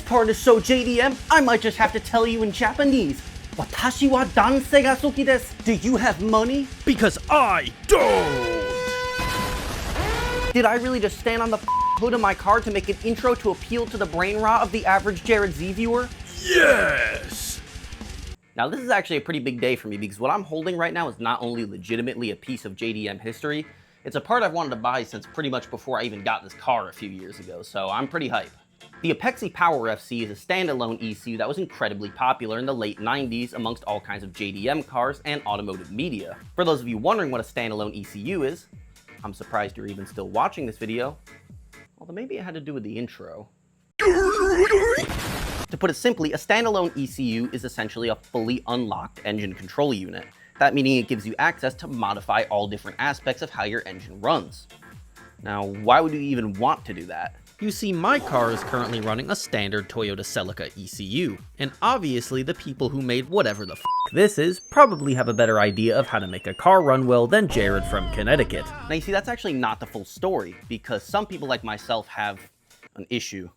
part is so JDM, I might just have to tell you in Japanese. Watashi wa dansei ga suki desu. Do you have money? Because I don't! Did I really just stand on the hood of my car to make an intro to appeal to the brain rot of the average Jared Z viewer? Yes! Now this is actually a pretty big day for me because what I'm holding right now is not only legitimately a piece of JDM history, it's a part I've wanted to buy since pretty much before I even got this car a few years ago, so I'm pretty hype. The apexi powerfc is a standalone ECU that was incredibly popular in the late 90s amongst all kinds of JDM cars and automotive media. For those of you wondering what a standalone ECU is, I'm surprised you're even still watching this video, although maybe it had to do with the intro. To put it simply, a standalone ECU is essentially a fully unlocked engine control unit. That meaning it gives you access to modify all different aspects of how your engine runs. Now, why would you even want to do that? You see, my car is currently running a standard Toyota Celica ECU, and obviously the people who made whatever the f this is probably have a better idea of how to make a car run well than Jared from Connecticut. Now you see, that's actually not the full story, because some people like myself have an issue,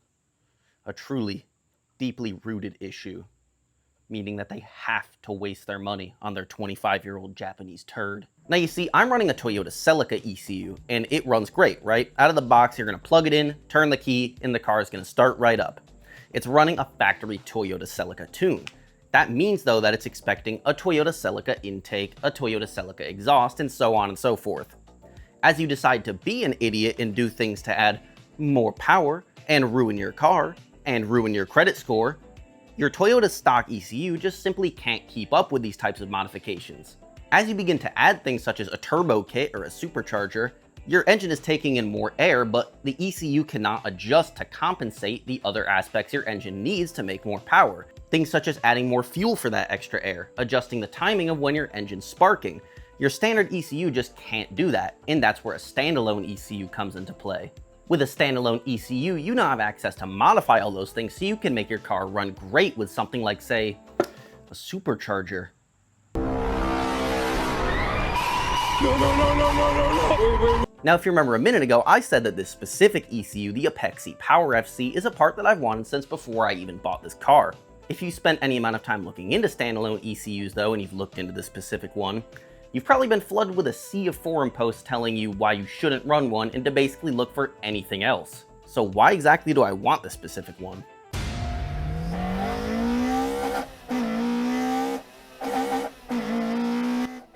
a truly deeply rooted issue, meaning that they have to waste their money on their 25-year-old Japanese turd. Now you see, I'm running a Toyota Celica ECU, and it runs great, right? Out of the box, you're gonna plug it in, turn the key, and the car is gonna start right up. It's running a factory Toyota Celica tune. That means, though, that it's expecting a Toyota Celica intake, a Toyota Celica exhaust, and so on and so forth. As you decide to be an idiot and do things to add more power, and ruin your car, and ruin your credit score, your Toyota stock ECU just simply can't keep up with these types of modifications. As you begin to add things such as a turbo kit or a supercharger, your engine is taking in more air, but the ECU cannot adjust to compensate the other aspects your engine needs to make more power. Things such as adding more fuel for that extra air, adjusting the timing of when your engine's sparking. Your standard ECU just can't do that, and that's where a standalone ECU comes into play. With a standalone ECU, you now have access to modify all those things so you can make your car run great with something like, say, a supercharger. No. Now, if you remember a minute ago, I said that this specific ECU, the apexi powerfc, is a part that I've wanted since before I even bought this car. If you spent any amount of time looking into standalone ECUs though, and you've looked into this specific one, you've probably been flooded with a sea of forum posts telling you why you shouldn't run one and to basically look for anything else. So why exactly do I want this specific one?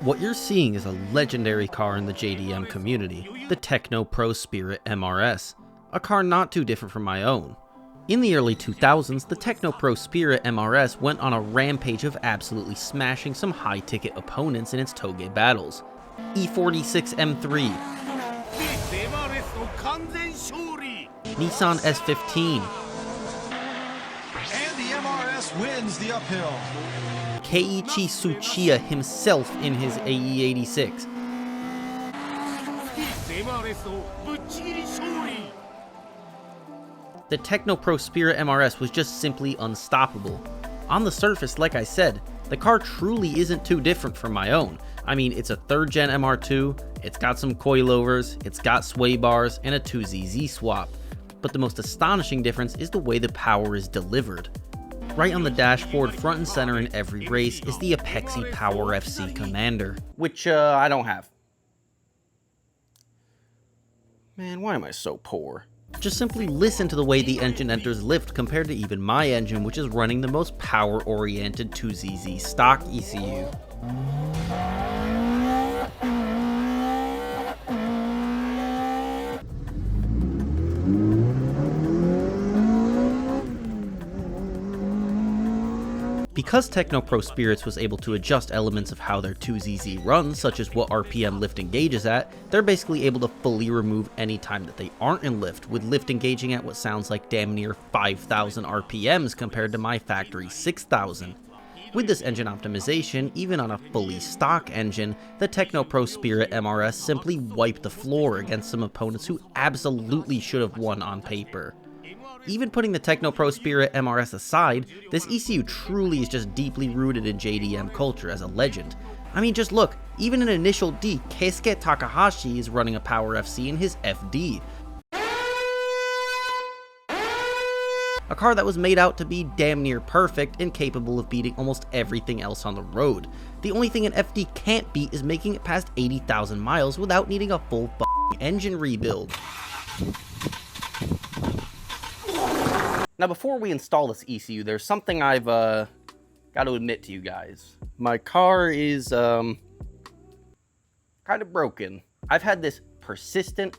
What you're seeing is a legendary car in the JDM community, the Techno Pro Spirit MRS, a car not too different from my own. In the early 2000s, the Techno Pro Spirit MRS went on a rampage of absolutely smashing some high-ticket opponents in its toge battles. E46 M3, Nissan S15, and the MRS wins the uphill. Keiichi Tsuchiya himself in his AE86. The Techno Pro Spirit MRS was just simply unstoppable. On the surface, like I said, the car truly isn't too different from my own. I mean, it's a 3rd gen MR2, it's got some coilovers, it's got sway bars, and a 2ZZ swap. But the most astonishing difference is the way the power is delivered. Right on the dashboard, front and center in every race, is the apexi powerfc Commander, which I don't have. Man, why am I so poor? Just simply listen to the way the engine enters lift compared to even my engine, which is running the most power-oriented 2ZZ stock ECU. Because Techno Pro Spirits was able to adjust elements of how their 2ZZ runs, such as what RPM lift engages at, they're basically able to fully remove any time that they aren't in lift, with lift engaging at what sounds like damn near 5,000 RPMs compared to my factory 6,000. With this engine optimization, even on a fully stock engine, the Techno Pro Spirit MRS simply wiped the floor against some opponents who absolutely should have won on paper. Even putting the Techno Pro Spirit MRS aside, this ECU truly is just deeply rooted in JDM culture as a legend. I mean, just look, even in Initial D, Keisuke Takahashi is running a powerfc in his FD. A car that was made out to be damn near perfect and capable of beating almost everything else on the road. The only thing an FD can't beat is making it past 80,000 miles without needing a full engine rebuild. Now before we install this ECU, there's something I've got to admit to you guys. My car is kind of broken. I've had this persistent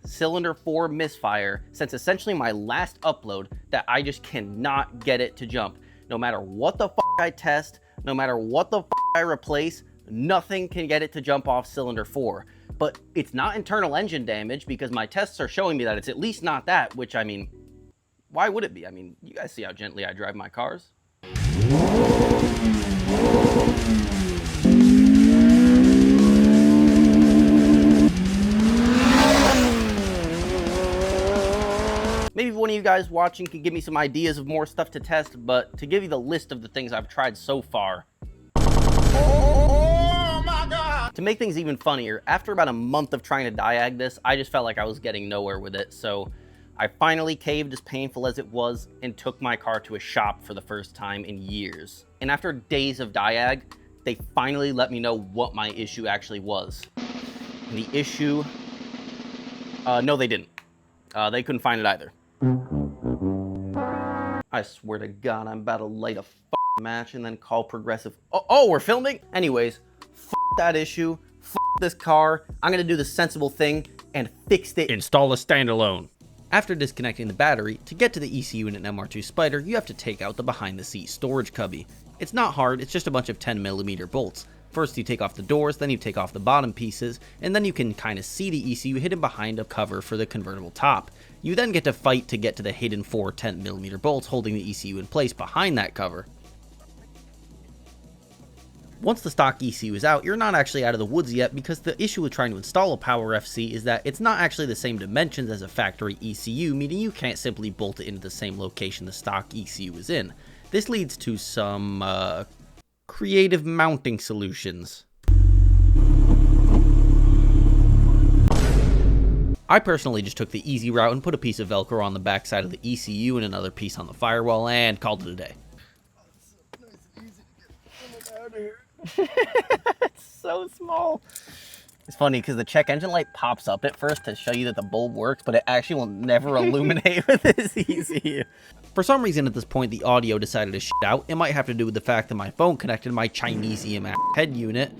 cylinder 4 misfire since essentially my last upload that I just cannot get it to jump. No matter what the I test, no matter what the I replace, nothing can get it to jump off cylinder 4. But it's not internal engine damage because my tests are showing me that it's at least not that, which, I mean, why would it be? I mean, you guys see how gently I drive my cars. Maybe one of you guys watching can give me some ideas of more stuff to test, but to give you the list of the things I've tried so far. Oh my God! To make things even funnier, after about a month of trying to diag this, I just felt like I was getting nowhere with it, so I finally caved, as painful as it was, and took my car to a shop for the first time in years. And after days of diag, they finally let me know what my issue actually was. And the issue, no they didn't. They couldn't find it either. I swear to God, I'm about to light a match and then call Progressive. Oh, we're filming? Anyways, that issue, this car. I'm gonna do the sensible thing and fix it. Install a standalone. After disconnecting the battery, to get to the ECU in an MR2 Spider, you have to take out the behind-the-seat storage cubby. It's not hard, it's just a bunch of 10mm bolts. First you take off the doors, then you take off the bottom pieces, and then you can kind of see the ECU hidden behind a cover for the convertible top. You then get to fight to get to the hidden 4 10mm bolts holding the ECU in place behind that cover. Once the stock ECU is out, you're not actually out of the woods yet, because the issue with trying to install a powerfc is that it's not actually the same dimensions as a factory ECU, meaning you can't simply bolt it into the same location the stock ECU is in. This leads to some creative mounting solutions. I personally just took the easy route and put a piece of Velcro on the backside of the ECU and another piece on the firewall and called it a day. It's so small. It's funny because the check engine light pops up at first to show you that the bulb works, but it actually will never illuminate with this ECU. For some reason at this point the audio decided to shit out. It might have to do with the fact that my phone connected to my Chinesium head unit,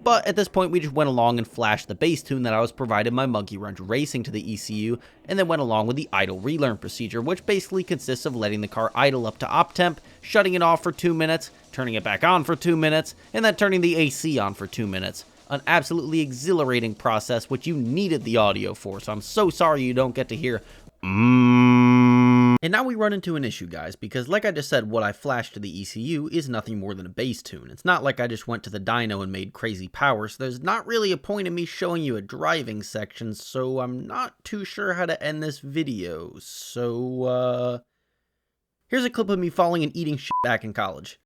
but at this point we just went along and flashed the bass tune that I was provided by Monkey Wrench Racing to the ECU, and then went along with the idle relearn procedure, which basically consists of letting the car idle up to op temp, shutting it off for 2 minutes, turning it back on for 2 minutes, and then turning the AC on for 2 minutes. An absolutely exhilarating process which you needed the audio for, so I'm so sorry you don't get to hear And now we run into an issue, guys, because like I just said, what I flashed to the ECU is nothing more than a bass tune. It's not like I just went to the dyno and made crazy power, so there's not really a point in me showing you a driving section, so I'm not too sure how to end this video. So, here's a clip of me falling and eating shit back in college.